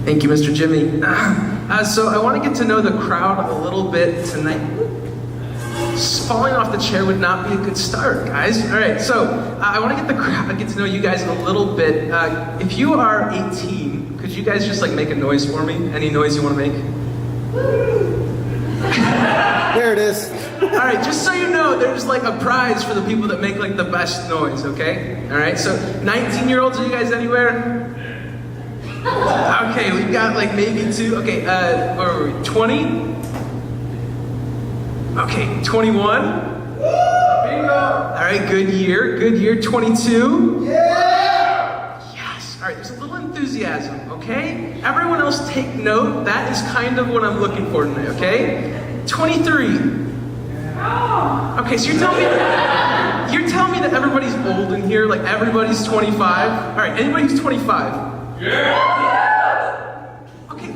Thank you, Mr. Jimmy. So I want to get to know the crowd a little bit tonight. Falling off the chair would not be a good start, guys. All right, so I want to get to know you guys a little bit. If you are 18, could you guys just like make a noise for me? Any noise you want to make? There it is. All right, just so you know, there's like a prize for the people that make like the best noise, okay? All right, so 19-year-olds, are you guys anywhere? Okay, we've got like maybe two. Okay, or 20? Okay, 21? Bingo! All right, good year, 22? Yeah! Yes, all right, there's a little enthusiasm, okay? Everyone else take note, that is kind of what I'm looking for tonight, okay? 23. Okay, so you're telling me that everybody's old in here, like everybody's 25? All right, anybody who's 25? Yeah! Okay.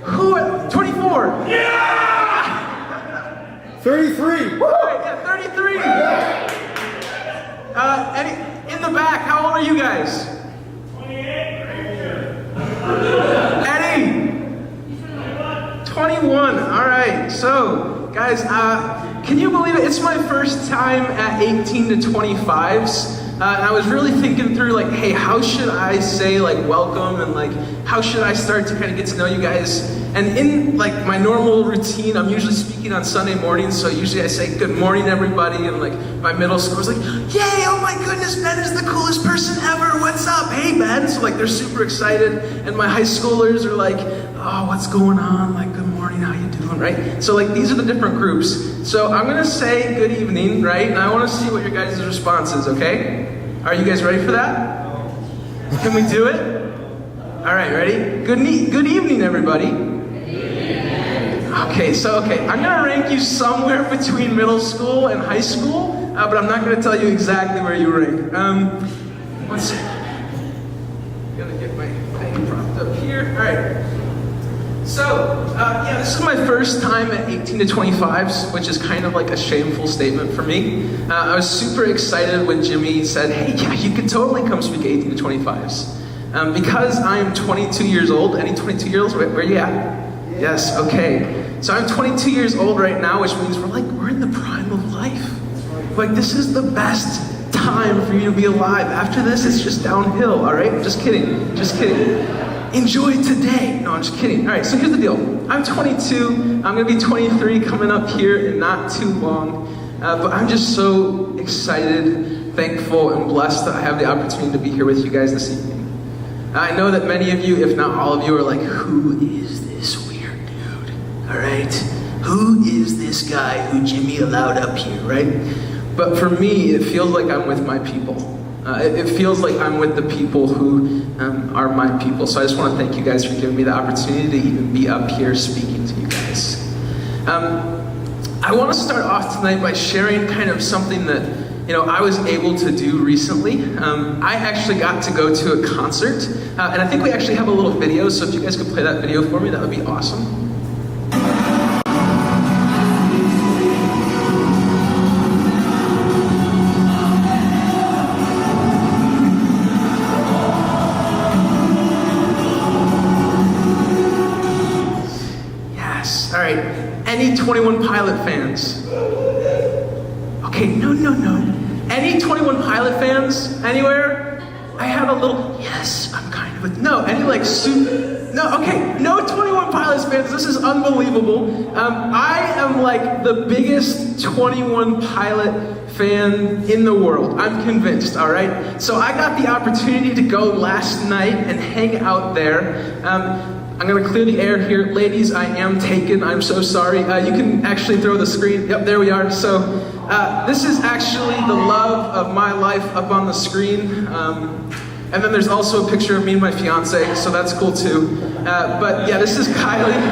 Who are 24? Yeah! 33! Alright, yeah, 33! In the back, how old are you guys? 28. Eddie? 21. Alright, so, guys, can you believe it? It's my first time at 18 to 25s. And I was really thinking through, like, hey, how should I say, like, welcome, and, like, how should I start to kind of get to know you guys? And in, like, my normal routine, I'm usually speaking on Sunday mornings, so usually I say, good morning, everybody, and, like, my middle school is like, yay, oh my goodness, Ben is the coolest person ever, what's up? Hey, Ben. So, like, they're super excited, and my high schoolers are like, oh, what's going on? Like, good morning, how you doing, right? So, like, these are the different groups. So I'm gonna say good evening, right? And I wanna see what your guys' response is, okay? Are you guys ready for that? Can we do it? All right, ready? Good evening, everybody. Okay, I'm gonna rank you somewhere between middle school and high school, but I'm not gonna tell you exactly where you rank. One second. Gonna get my thing propped up here. All right. So, yeah, this is my first time at 18 to 25s, which is kind of like a shameful statement for me. I was super excited when Jimmy said, hey, yeah, you could totally come speak 18 to 25s. Because I am 22 years old. Any 22-year-olds? Where are you at? Yes, okay. So I'm 22 years old right now, which means we're in the prime of life. Like, this is the best time for you to be alive. After this, it's just downhill, all right? Just kidding. Enjoy today. No, I'm just kidding. All right, so here's the deal. I'm 22. I'm gonna be 23 coming up here in not too long. But I'm just so excited, thankful, and blessed that I have the opportunity to be here with you guys this evening. I know that many of you, if not all of you, are like, who is this weird dude? All right? Who is this guy who Jimmy allowed up here, right? But for me, it feels like I'm with my people. It feels like I'm with the people who are my people. So I just want to thank you guys for giving me the opportunity to even be up here speaking to you guys. I want to start off tonight by sharing kind of something that I was able to do recently. I actually got to go to a concert, and I think we actually have a little video, so if you guys could play that video for me, that would be awesome. Yes, all right. Any 21 Pilot fans? Okay, no. Any 21 Pilot fans anywhere? I had a little, yes, I'm kind of a, no, any like no 21 Pilots fans, this is unbelievable. I am like the biggest 21 Pilot fan in the world, I'm convinced, all right? So I got the opportunity to go last night and hang out there. I'm gonna clear the air here. Ladies, I am taken, I'm so sorry. You can actually throw the screen, yep, there we are. So this is actually the love of my life up on the screen. And then there's also a picture of me and my fiance, so that's cool too. But yeah, this is Kylie.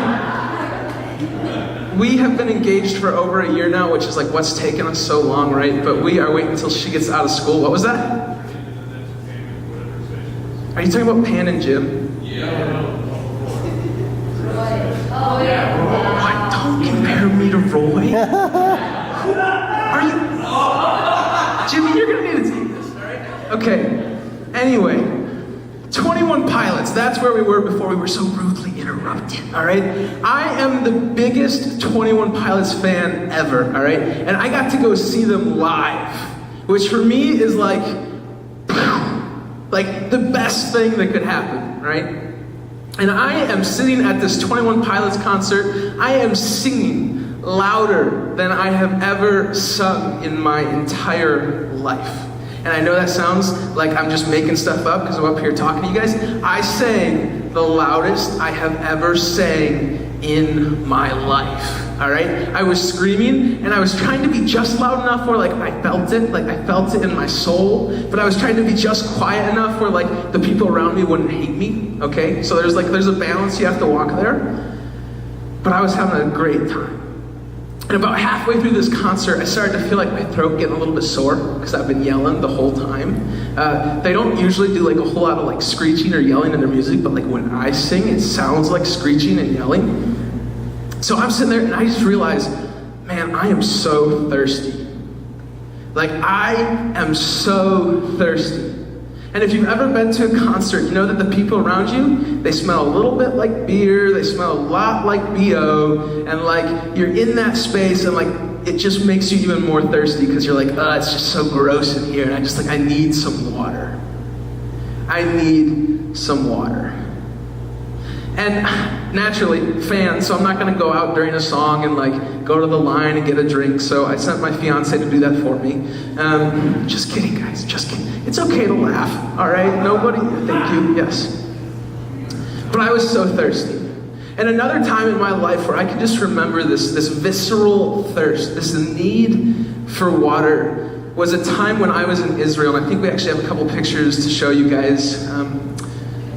We have been engaged for over a year now, which is like what's taken us so long, right? But we are waiting until she gets out of school. What was that? Are you talking about Pan and Jim? Yeah. Oh, yeah. What? Don't compare me to Roy. Who are you? Jimmy, you're gonna need to take this, all right? Okay. Anyway, 21 21 Pilots, that's where we were before we were so rudely interrupted, all right? I am the biggest 21 Pilots fan ever, all right? And I got to go see them live, which for me is like the best thing that could happen, right? And I am sitting at this 21 Pilots concert, I am singing louder than I have ever sung in my entire life. And I know that sounds like I'm just making stuff up because I'm up here talking to you guys. I sang the loudest I have ever sang in my life, all right? I was screaming and I was trying to be just loud enough where I felt it in my soul, but I was trying to be just quiet enough where the people around me wouldn't hate me, okay? So there's a balance you have to walk there. But I was having a great time. And about halfway through this concert, I started to feel like my throat getting a little bit sore because I've been yelling the whole time. They don't usually do a whole lot of screeching or yelling in their music, but when I sing, it sounds like screeching and yelling. So I'm sitting there and I just realized, man, I am so thirsty. I am so thirsty. And if you've ever been to a concert, you know that the people around you, they smell a little bit like beer, they smell a lot like BO, and you're in that space and it just makes you even more thirsty because you're it's just so gross in here, and I need some water. I need some water. And naturally, fans, so I'm not gonna go out during a song and go to the line and get a drink, so I sent my fiance to do that for me. Just kidding, guys, just kidding. It's okay to laugh, all right? Nobody, thank you, yes. But I was so thirsty. And another time in my life where I can just remember this visceral thirst, this need for water, was a time when I was in Israel, and I think we actually have a couple pictures to show you guys.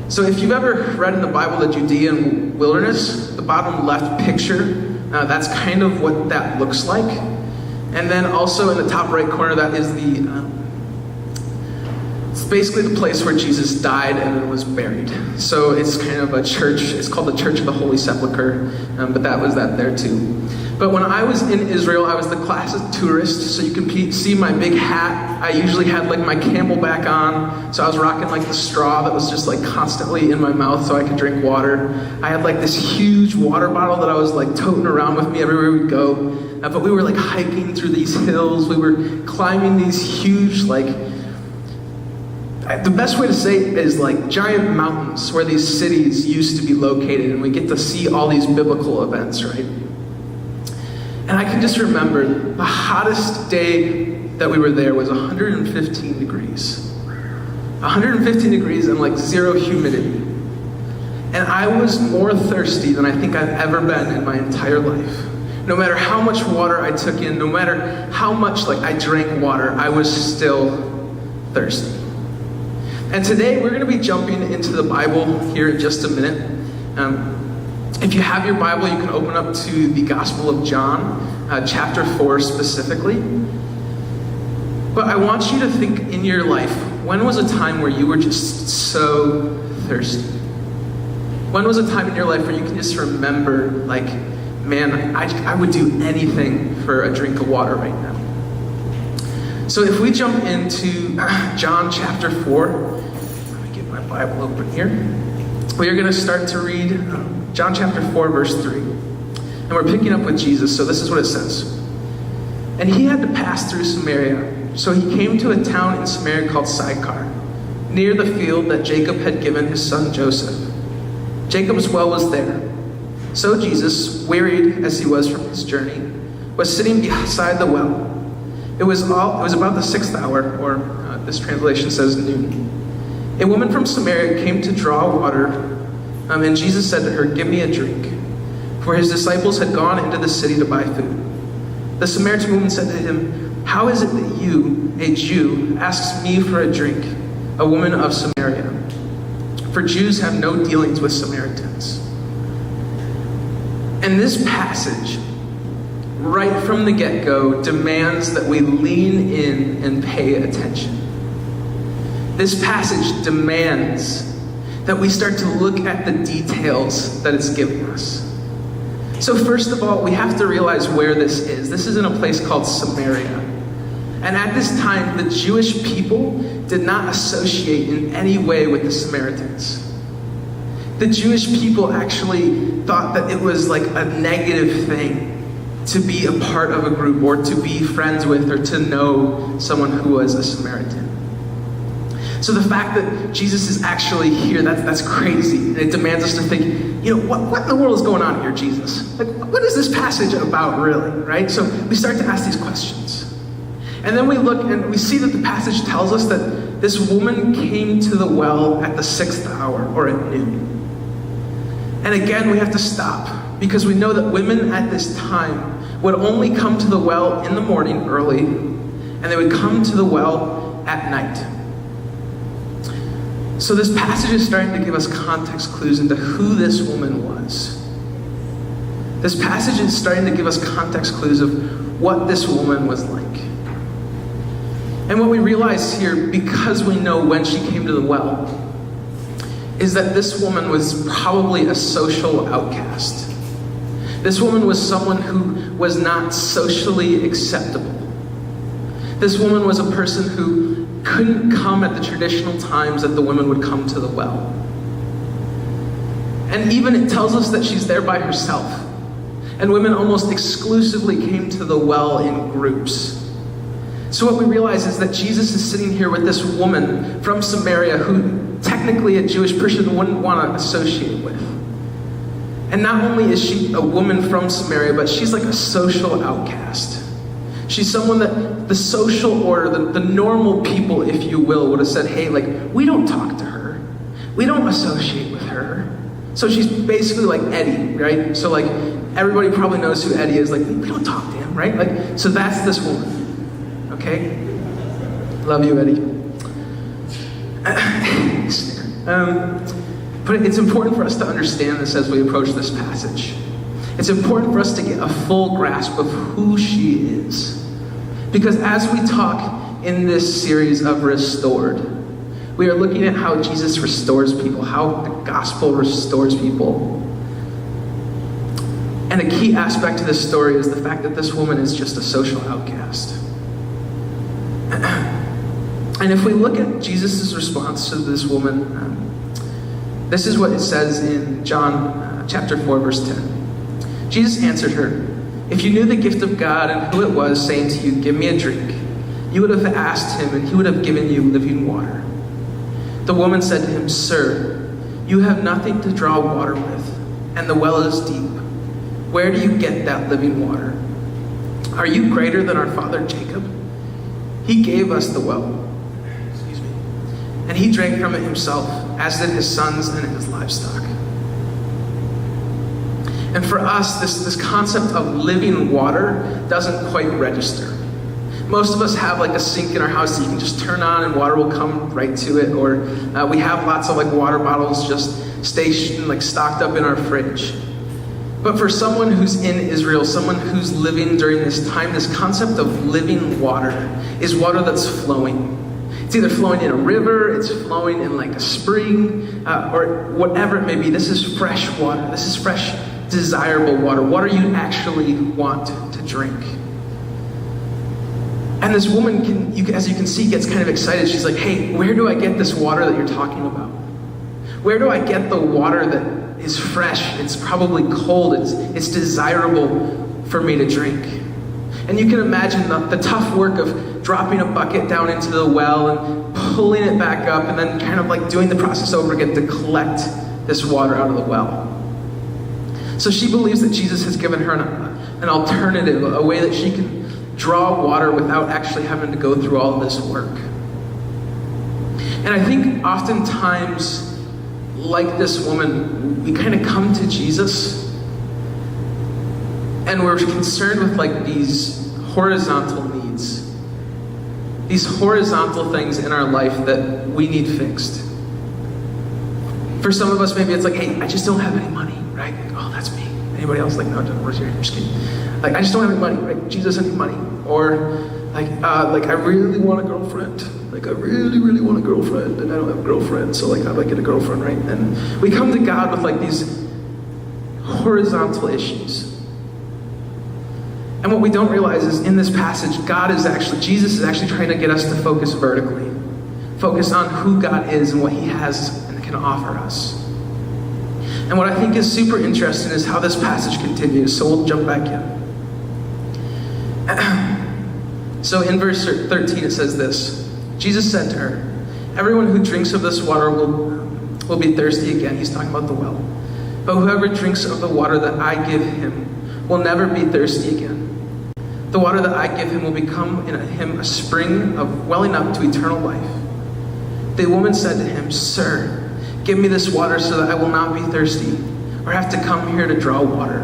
So if you've ever read in the Bible the Judean wilderness, the bottom left picture, that's kind of what that looks like. And then also in the top right corner, that is it's basically the place where Jesus died and then was buried. So it's kind of a church, it's called the Church of the Holy Sepulchre, but that was that there too. But when I was in Israel, I was the classic tourist, so you can see my big hat. I usually had my camelback on, so I was rocking the straw that was just constantly in my mouth so I could drink water. I had this huge water bottle that I was toting around with me everywhere we'd go. But we were hiking through these hills, we were climbing these huge the best way to say it is giant mountains where these cities used to be located, and we get to see all these biblical events, right? And I can just remember the hottest day that we were there was 115 degrees. 115 degrees and zero humidity. And I was more thirsty than I think I've ever been in my entire life. No matter how much water I took in, no matter how much I drank water, I was still thirsty. And today we're going to be jumping into the Bible here in just a minute. If you have your Bible, you can open up to the Gospel of John, chapter 4 specifically. But I want you to think in your life, when was a time where you were just so thirsty? When was a time in your life where you can just remember, man, I would do anything for a drink of water right now? So if we jump into John chapter 4, let me get my Bible open here. We are going to start to read John chapter 4, verse 3. And we're picking up with Jesus, so this is what it says. And he had to pass through Samaria, so he came to a town in Samaria called Sychar, near the field that Jacob had given his son Joseph. Jacob's well was there. So Jesus, wearied as he was from his journey, was sitting beside the well. It was about the 6th hour, or this translation says noon. A woman from Samaria came to draw water, and Jesus said to her, "Give me a drink," for his disciples had gone into the city to buy food. The Samaritan woman said to him, "How is it that you, a Jew, asks me for a drink, a woman of Samaria? For Jews have no dealings with Samaritans." And this passage, right from the get-go, demands that we lean in and pay attention. This passage demands that we start to look at the details that it's giving us. So first of all, we have to realize where this is. This is in a place called Samaria. And at this time, the Jewish people did not associate in any way with the Samaritans. The Jewish people actually thought that it was like a negative thing to be a part of a group or to be friends with or to know someone who was a Samaritan. So the fact that Jesus is actually here, that's crazy. And it demands us to think, what in the world is going on here, Jesus? Like, what is this passage about really, right? So we start to ask these questions. And then we look and we see that the passage tells us that this woman came to the well at the 6th hour or at noon. And again, we have to stop because we know that women at this time would only come to the well in the morning early, and they would come to the well at night. So this passage is starting to give us context clues into who this woman was. This passage is starting to give us context clues of what this woman was like. And what we realize here, because we know when she came to the well, is that this woman was probably a social outcast. This woman was someone who was not socially acceptable. This woman was a person who couldn't come at the traditional times that the women would come to the well. And even it tells us that she's there by herself. And women almost exclusively came to the well in groups. So what we realize is that Jesus is sitting here with this woman from Samaria who technically a Jewish person wouldn't want to associate with. And not only is she a woman from Samaria, but she's like a social outcast. She's someone that the social order, the normal people, if you will, would have said, hey, like, we don't talk to her. We don't associate with her. So she's basically like Eddie, right? So like, everybody probably knows who Eddie is. Like, we don't talk to him, right? Like, so that's this woman, okay? Love you, Eddie. But it's important for us to understand this as we approach this passage. It's important for us to get a full grasp of who she is. Because as we talk in this series of Restored, we are looking at how Jesus restores people, how the gospel restores people. And a key aspect to this story is the fact that this woman is just a social outcast. And if we look at Jesus' response to this woman, this is what it says in John chapter 4, verse 10. Jesus answered her, "If you knew the gift of God and who it was saying to you, 'Give me a drink,' you would have asked him and he would have given you living water." The woman said to him, "Sir, you have nothing to draw water with, and the well is deep. Where do you get that living water? Are you greater than our father Jacob? He gave us the well, and he drank from it himself, as did his sons and his livestock." And for us, this concept of living water doesn't quite register. Most of us have like a sink in our house that you can just turn on and water will come right to it. Or we have lots of like water bottles just stationed, like stocked up in our fridge. But for someone who's in Israel, someone who's living during this time, this concept of living water is water that's flowing. It's either flowing in a river, it's flowing in like a spring, or whatever it may be. This is fresh water. This is fresh, desirable water. Water you actually want to drink. And this woman, as you can see, gets kind of excited. She's like, "Hey, where do I get this water that you're talking about? Where do I get the water that is fresh? It's probably cold. It's desirable for me to drink." And you can imagine the tough work of dropping a bucket down into the well and pulling it back up and then kind of like doing the process over again to collect this water out of the well. So she believes that Jesus has given her an alternative, a way that she can draw water without actually having to go through all of this work. And I think oftentimes, like this woman, we kind of come to Jesus and we're concerned with like these horizontal needs. These horizontal things in our life that we need fixed. For some of us, maybe it's like, "Hey, I just don't have any money," right? Like, "Oh, that's me." Anybody else? Like, "No, don't worry, I'm just kidding." Like, "I just don't have any money," right? "Jesus, I need money." Or like, "I really want a girlfriend. Like, I really, really want a girlfriend, and I don't have a girlfriend, so like, I'd like to get a girlfriend," right? And we come to God with like these horizontal issues. And what we don't realize is in this passage, Jesus is actually trying to get us to focus vertically. Focus on who God is and what he has and can offer us. And what I think is super interesting is how this passage continues. So we'll jump back in. So in verse 13 it says this. Jesus said to her, "Everyone who drinks of this water will be thirsty again." He's talking about the well. "But whoever drinks of the water that I give him will never be thirsty again. The water that I give him will become in him a spring of welling up to eternal life." The woman said to him, "Sir, give me this water so that I will not be thirsty or have to come here to draw water."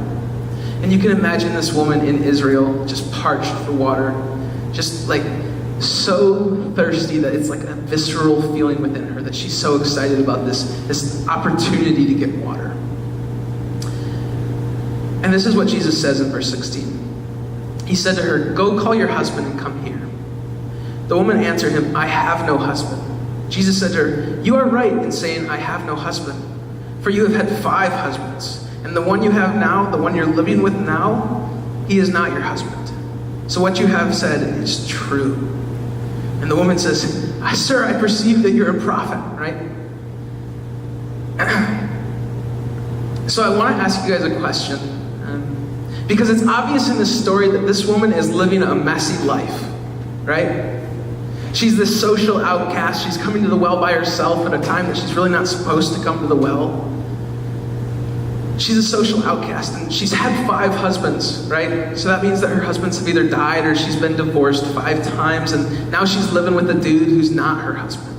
And you can imagine this woman in Israel just parched for water, just like so thirsty that it's like a visceral feeling within her that she's so excited about this opportunity to get water. And this is what Jesus says in verse 16. He said to her, "Go call your husband and come here." The woman answered him, "I have no husband." Jesus said to her, "You are right in saying, 'I have no husband,' for you have had 5 husbands, and the one you have now, the one you're living with now, he is not your husband. So what you have said is true." And the woman says, "Sir, I perceive that you're a prophet," right? So I want to ask you guys a question. Because it's obvious in this story that this woman is living a messy life, right? She's this social outcast. She's coming to the well by herself at a time that she's really not supposed to come to the well. She's a social outcast, and she's had 5 husbands, right? So that means that her husbands have either died or she's been divorced 5 times, and now she's living with a dude who's not her husband.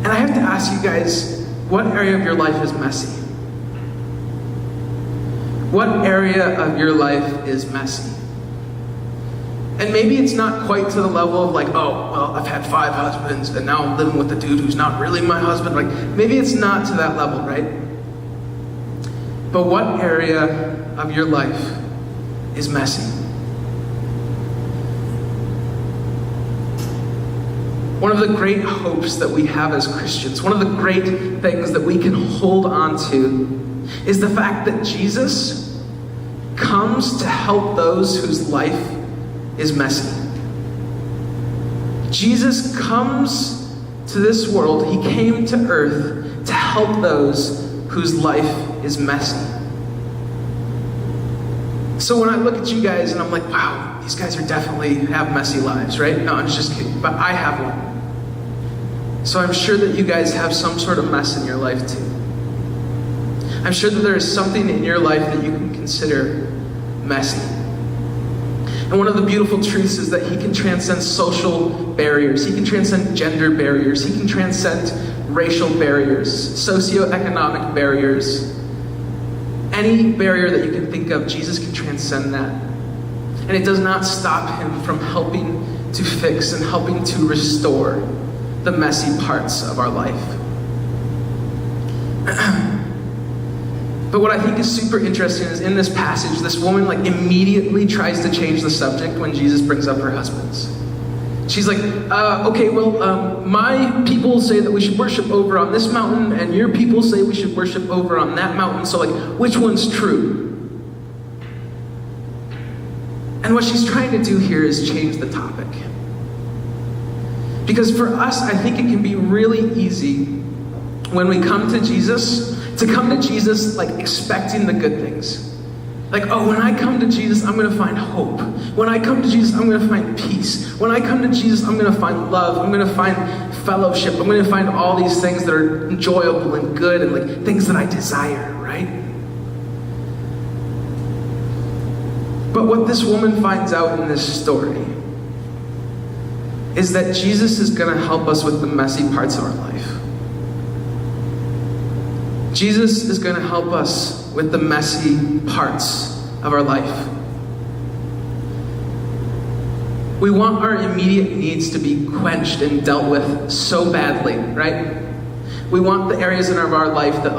And I have to ask you guys, what area of your life is messy? What area of your life is messy? And maybe it's not quite to the level of like, oh, well, I've had 5 husbands and now I'm living with a dude who's not really my husband. Like, maybe it's not to that level, right? But what area of your life is messy? One of the great hopes that we have as Christians, one of the great things that we can hold on to, is the fact that Jesus comes to help those whose life is messy. Jesus comes to this world. He came to earth to help those whose life is messy. So when I look at you guys and I'm like, wow, these guys are definitely have messy lives, right? No, I'm just kidding, but I have one. So I'm sure that you guys have some sort of mess in your life too. I'm sure that there is something in your life that you can consider messy. And one of the beautiful truths is that he can transcend social barriers. He can transcend gender barriers. He can transcend racial barriers, socioeconomic barriers. Any barrier that you can think of, Jesus can transcend that. And it does not stop him from helping to fix and helping to restore the messy parts of our life. But what I think is super interesting is in this passage, this woman immediately tries to change the subject when Jesus brings up her husbands. She's like, okay, well, my people say that we should worship over on this mountain, and your people say we should worship over on that mountain, so which one's true? And what she's trying to do here is change the topic. Because for us, I think it can be really easy when we come to Jesus, to come to Jesus expecting the good things. Oh, when I come to Jesus, I'm going to find hope. When I come to Jesus, I'm going to find peace. When I come to Jesus, I'm going to find love. I'm going to find fellowship. I'm going to find all these things that are enjoyable and good and things that I desire, right? But what this woman finds out in this story is that Jesus is going to help us with the messy parts of our life. Jesus is going to help us with the messy parts of our life. We want our immediate needs to be quenched and dealt with so badly, right? We want the areas in our life that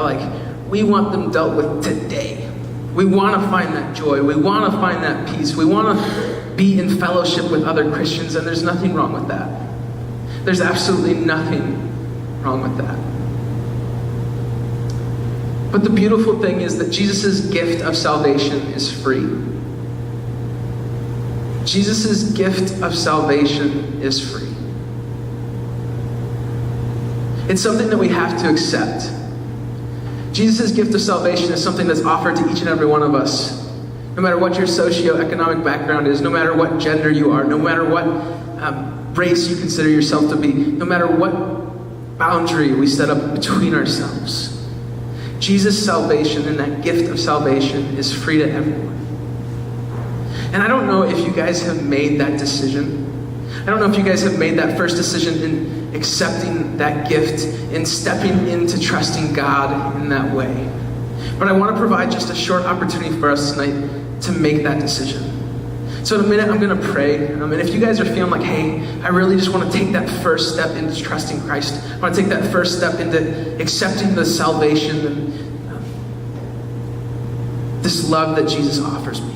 we want them dealt with today. We want to find that joy. We want to find that peace. We want to be in fellowship with other Christians, and there's nothing wrong with that. There's absolutely nothing wrong with that. But the beautiful thing is that Jesus' gift of salvation is free. Jesus' gift of salvation is free. It's something that we have to accept. Jesus' gift of salvation is something that's offered to each and every one of us. No matter what your socioeconomic background is, no matter what gender you are, no matter what race you consider yourself to be, no matter what boundary we set up between ourselves, Jesus' salvation and that gift of salvation is free to everyone. And I don't know if you guys have made that decision. I don't know if you guys have made that first decision in accepting that gift, in stepping into trusting God in that way. But I want to provide just a short opportunity for us tonight to make that decision. So in a minute, I'm going to pray. And if you guys are feeling like, hey, I really just want to take that first step into trusting Christ, I want to take that first step into accepting the salvation and this love that Jesus offers me,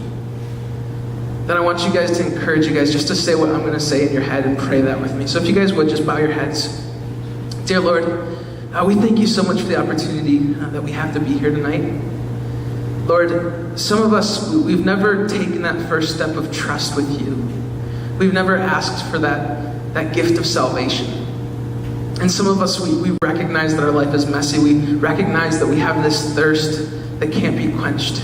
then I want you guys to encourage you guys just to say what I'm going to say in your head and pray that with me. So if you guys would, just bow your heads. Dear Lord, we thank you so much for the opportunity that we have to be here tonight. Lord, some of us, we've never taken that first step of trust with you. We've never asked for that gift of salvation. And some of us, we recognize that our life is messy. We recognize that we have this thirst that can't be quenched.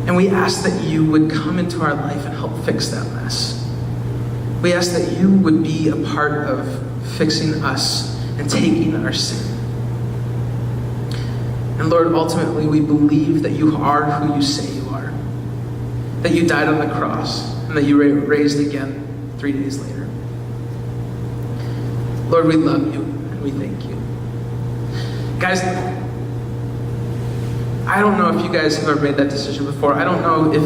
And we ask that you would come into our life and help fix that mess. We ask that you would be a part of fixing us and taking our sin. And Lord, ultimately, we believe that you are who you say you are, that you died on the cross, and that you raised again 3 days later. Lord, we love you, and we thank you. Guys, I don't know if you guys have ever made that decision before. I don't know if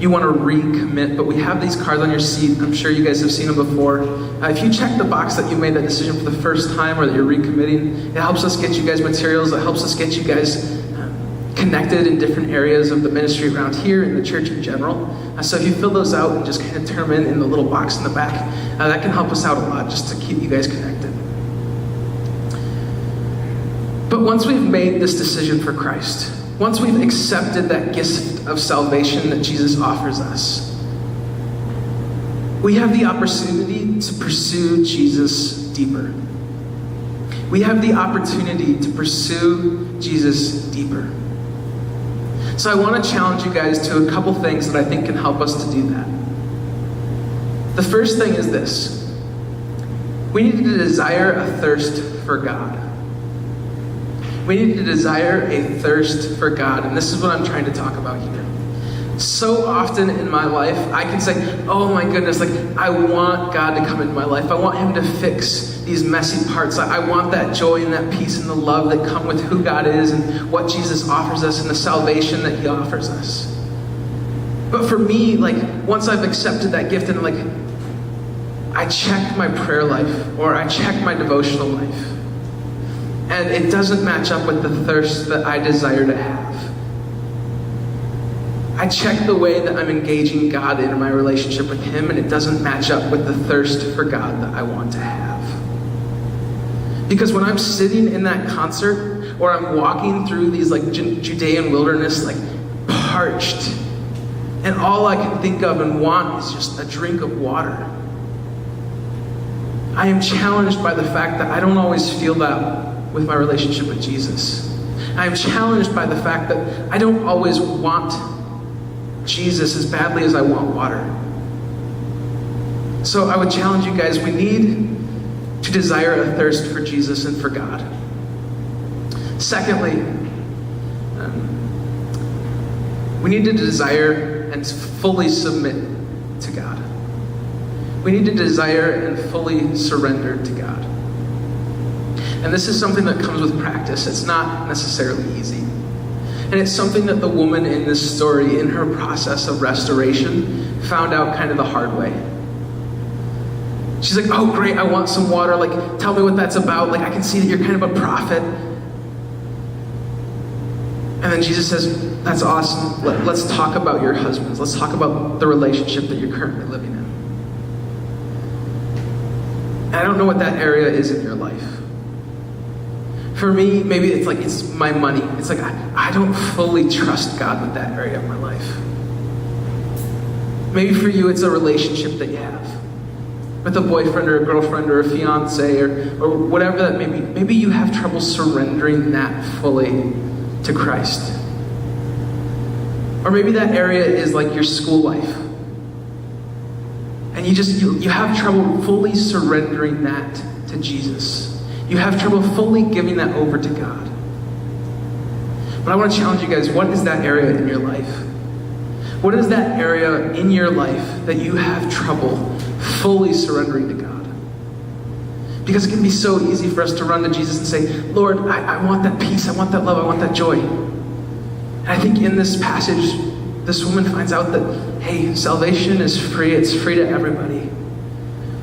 you want to recommit, but we have these cards on your seat. I'm sure you guys have seen them before. If you check the box that you made that decision for the first time or that you're recommitting, it helps us get you guys materials. It helps us get you guys connected in different areas of the ministry around here and the church in general. So if you fill those out and just kind of turn them in the little box in the back, that can help us out a lot just to keep you guys connected. But once we've made this decision for Christ, once we've accepted that gift of salvation that Jesus offers us, we have the opportunity to pursue Jesus deeper. We have the opportunity to pursue Jesus deeper. So I want to challenge you guys to a couple things that I think can help us to do that. The first thing is this. We need to desire a thirst for God. We need to desire a thirst for God. And this is what I'm trying to talk about here. So often in my life, I can say, oh my goodness, I want God to come into my life. I want him to fix these messy parts. I want that joy and that peace and the love that come with who God is and what Jesus offers us and the salvation that he offers us. But for me, once I've accepted that gift and I check my prayer life or I check my devotional life, and it doesn't match up with the thirst that I desire to have. I check the way that I'm engaging God in my relationship with him, and it doesn't match up with the thirst for God that I want to have. Because when I'm sitting in that concert, or I'm walking through these Judean wilderness, parched, and all I can think of and want is just a drink of water, I am challenged by the fact that I don't always feel that with my relationship with Jesus. I am challenged by the fact that I don't always want Jesus as badly as I want water. So I would challenge you guys, we need to desire a thirst for Jesus and for God. Secondly, we need to desire and fully submit to God. We need to desire and fully surrender to God. And this is something that comes with practice. It's not necessarily easy. And it's something that the woman in this story, in her process of restoration, found out kind of the hard way. She's like, oh great, I want some water. Tell me what that's about. I can see that you're kind of a prophet. And then Jesus says, that's awesome. Let's talk about your husbands. Let's talk about the relationship that you're currently living in. And I don't know what that area is in your life. For me, maybe it's my money. It's I don't fully trust God with that area of my life. Maybe for you, it's a relationship that you have. with a boyfriend or a girlfriend or a fiance or whatever that may be. Maybe you have trouble surrendering that fully to Christ. Or maybe that area is like your school life. And you have trouble fully surrendering that to Jesus. You have trouble fully giving that over to God. But I want to challenge you guys, what is that area in your life? What is that area in your life that you have trouble fully surrendering to God? Because it can be so easy for us to run to Jesus and say, Lord, I want that peace, I want that love, I want that joy. And I think in this passage, this woman finds out that, hey, salvation is free, it's free to everybody.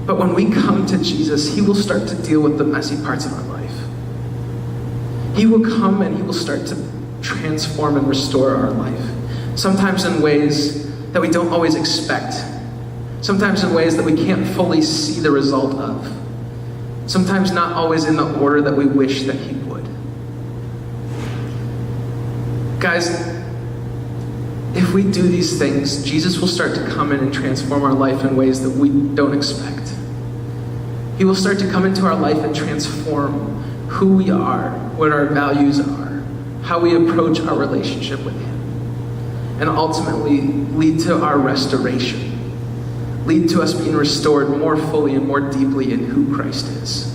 But when we come to Jesus, he will start to deal with the messy parts of our life. He will come and he will start to transform and restore our life. Sometimes in ways that we don't always expect. Sometimes in ways that we can't fully see the result of. Sometimes not always in the order that we wish that he would. Guys, if we do these things, Jesus will start to come in and transform our life in ways that we don't expect. He will start to come into our life and transform who we are, what our values are, how we approach our relationship with him, and ultimately lead to our restoration, lead to us being restored more fully and more deeply in who Christ is.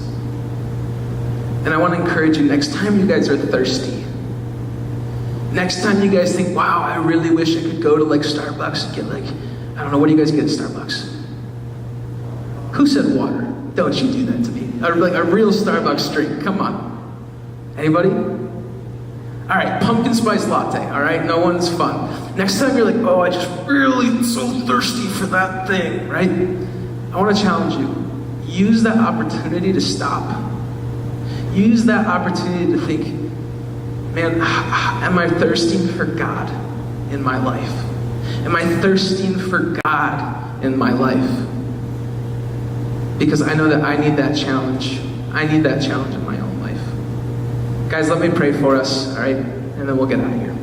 And I want to encourage you, next time you guys are thirsty, next time you guys think, wow, I really wish I could go to like Starbucks and get like, I don't know, what do you guys get at Starbucks? Who said water? Don't you do that to me. Or like a real Starbucks drink, come on. Anybody? All right, pumpkin spice latte, all right? No one's fun. Next time you're like, oh, I just really so thirsty for that thing, right? I want to challenge you. Use that opportunity to stop. Use that opportunity to think, man, am I thirsting for God in my life? Am I thirsting for God in my life? Because I know that I need that challenge. I need that challenge in my own life. Guys, let me pray for us, all right? And then we'll get out of here.